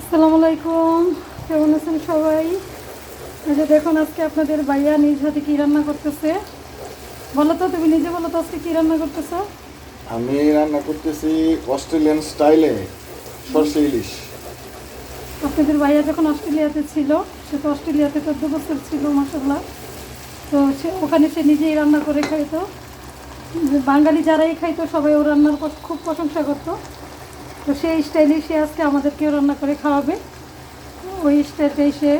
আসসালামু আলাইকুম, কেমন আছেন সবাই? এই যে দেখুন, আজকে আপনাদের ভাইয়া নিজ হাতে কী রান্না করতেছে। বলো তো, তুমি নিজে বলো তো আজকে কী রান্না করতেছো? আমি রান্না করতেছি অস্ট্রেলিয়ান স্টাইলে সরষে ইলিশ। আপনাদের ভাইয়া যখন অস্ট্রেলিয়াতে ছিল, সে তো অস্ট্রেলিয়াতে 14 বছর ছিল মাসাল্লাহ। তো ওখানে সে নিজেই রান্না করে খাইতো। বাঙালি যারাই খাইতো সবাই ও রান্নার খুব প্রশংসা করতো। তো সেই স্টাইলেই সে আজকে আমাদেরকেও রান্না করে খাওয়াবে। ওই স্টাইলটাই সে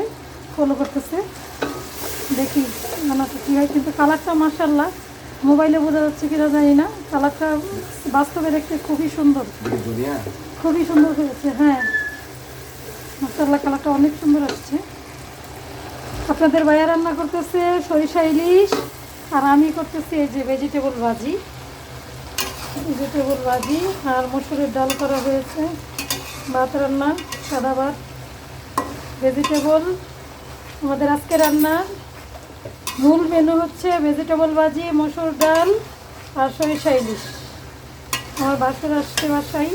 ফলো করতেছে। দেখি রান্নাটা কী হয়। কিন্তু কালারটা মাশাআল্লাহ, মোবাইলে বোঝা যাচ্ছে কিনা জানি না, কালারটা বাস্তবে দেখতে খুবই সুন্দর, খুবই সুন্দর হয়েছে। হ্যাঁ মাশাআল্লাহ, কালারটা অনেক সুন্দর আসছে। আপনাদের ভাইয়া রান্না করতেছে সরিষা ইলিশ, আর আমি করতেছি এই যে ভেজিটেবল ভাজি। আর মসুরের ডাল করা হয়েছে, ভাত রান্না, সাদা ভাত, ভেজিটেবল। আমাদের আজকে রান্নার মূল মেনু হচ্ছে ভেজিটেবল ভাজি, মসুর ডাল আর সরিষা ইলিশ। আমার বাসর আসছে বাসায়,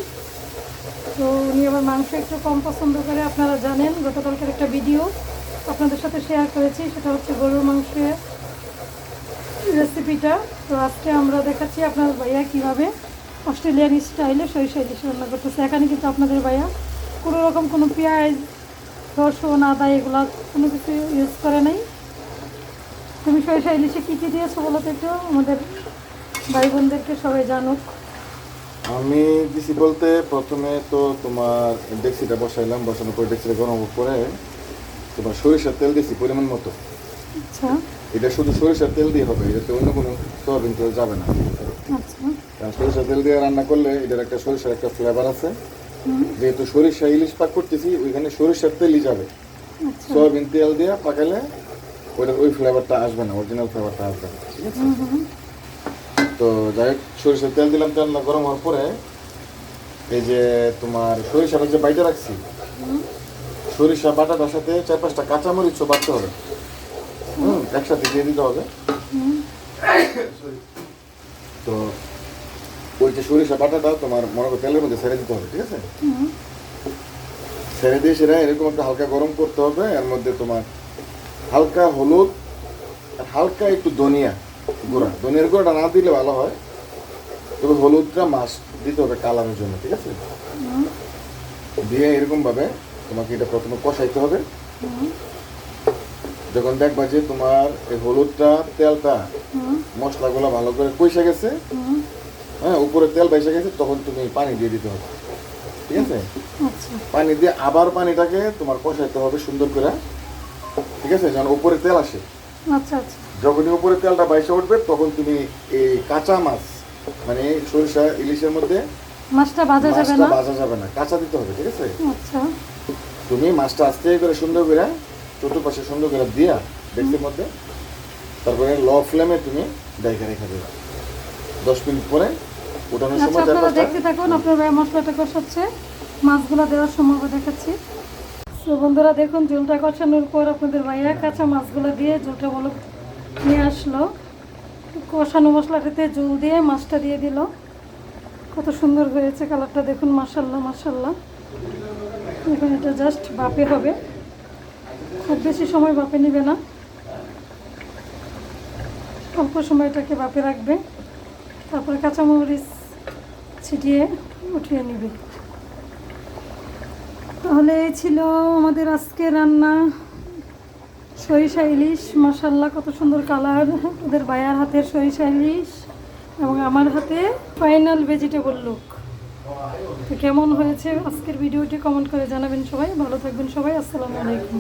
তো উনি আবার মাংস একটু কম পছন্দ করে। আপনারা জানেন গতকালকের একটা ভিডিও আপনাদের সাথে শেয়ার করেছি, সেটা হচ্ছে গরুর মাংসের রেসিপিটা। তো আজকে আমরা দেখাচ্ছি আপনার ভাইয়া কীভাবে অস্ট্রেলিয়ান স্টাইলে সরিষা ইলিশ রান্না করতেছে। এখানে কিন্তু আপনাদের ভাইয়া কোনো রকম কোনো পেঁয়াজ, রসুন, আদা এগুলো কোনো কিছু ইউজ করে নাই। তুমি সরিষা ইলিশে কী কী দিয়েছো বলো তো একটু, আমাদের ভাই বোনদেরকে সবাই জানুক। আমি দিছি বলতে প্রথমে তো তোমার ডেক্সিটা বসাইলাম, বসানোর পরে ডেক্সিটা গরম করে তোমার সরিষার তেল দিছি পরিমাণ মতো। আচ্ছা এটা শুধু সরিষার তেল দিয়ে হবে, এটাতে অন্য কোনো সয়াবিন তেল যাবে না। আচ্ছা। কারণ সরিষার তেল দিয়ে রান্না করলে এটার একটা সরিষার একটা ফ্লেভার আছে। যেহেতু সরিষা ইলিশ পাক করতেছি, ওইখানে সরিষার তেলই যাবে। সয়াবিন তেল দিয়ে পাকালে ওইটার ওই ফ্লেভারটা আসবে না, অরিজিনাল ফ্লেভারটা আসবে না। ঠিক আছে, তো যাই হোক সরিষার তেল দিলাম, তেল না গরম হওয়ার পরে এই যে তোমার সরিষাটা যে বাইটা রাখছি, সরিষা বাটাটার সাথে 4-5টা কাঁচামরিচও বাটতে হবে। একসাথে দিয়ে দিতে হবে। তো ওই যে সরিষা বাটাটা তোমার মনে করো তেলের মধ্যে ছেড়ে দিতে হবে। ঠিক আছে, ছেড়ে দিয়ে সেটা এরকম একটা হালকা গরম করতে হবে। এর মধ্যে তোমার হালকা হলুদ আর হালকা একটু ধনিয়ার গুঁড়াটা না দিলে ভালো হয়, তবে হলুদটা মাস্ট দিতে হবে কালারের জন্য। ঠিক আছে, দিয়ে এরকম ভাবে তোমাকে এটা প্রথমে কষাইতে হবে। যখন দেখবা যে তোমার এই হলুদটা, তেলটা, মশলাগুলো ভালো করে কষে গেছে, হ্যাঁ উপরে তেল বেসে গেছে, তখন তুমি পানি দিয়ে দিতে হবে। ঠিক আছে, পানি দিয়ে আবার পানিটাকে তোমার কষাইতে হবে সুন্দর করে। ঠিক আছে, যখন উপরে তেল আসে, আচ্ছা আচ্ছা, যখনই উপরে তেলটা বাইসে উঠবে, তখন তুমি এই কাঁচা মাছ, মানে সরিষা ইলিশের মধ্যে মাছটা ভাজা যাবে না, কাঁচা দিতে হবে। ঠিক আছে, আচ্ছা। তুমি মাছটা আস্তে করে সুন্দর করে চতুর্পাশে সুন্দর করে দিয়া ডেক্সির মধ্যে, তারপরে লো ফ্লেমে তুমি রেখে দেবে। 10 মিনিট পরে উঠানোর সময় আপনারা দেখতে থাকুন, আপনার ভাই মশলাটা কষাচ্ছে, মাছগুলো দেওয়ার সময় দেখাচ্ছি। তো বন্ধুরা দেখুন, ঝোলটা কষানোর পর আপনাদের ভাইয়া কাঁচা মাছগুলো দিয়ে ঝোলটা বলক নিয়ে আসলো। কষানো মশলাটাতে ঝোল দিয়ে মাছটা দিয়ে দিল। কত সুন্দর হয়েছে কালারটা দেখুন, মাশাল্লাহ মাশাল্লাহ। এখন এটা জাস্ট ভাপে হবে, খুব বেশি সময় ভাপে নেবে না, অল্প সময়টাকে ভাপে রাখবে, তারপরে কাঁচামরিচ ছিটিয়ে উঠিয়ে নেবে। তাহলে এই ছিল আমাদের আজকে রান্না, সরিষা ইলিশ। মাশাল্লাহ কত সুন্দর কালার, ওদের ভাইয়ার হাতের সরিষা ইলিশ এবং আমার হাতে ফাইনাল ভেজিটেবল লুক। তো কেমন হয়েছে আজকের ভিডিওটি কমেন্ট করে জানাবেন সবাই। ভালো থাকবেন সবাই, আসসালামু আলাইকুম।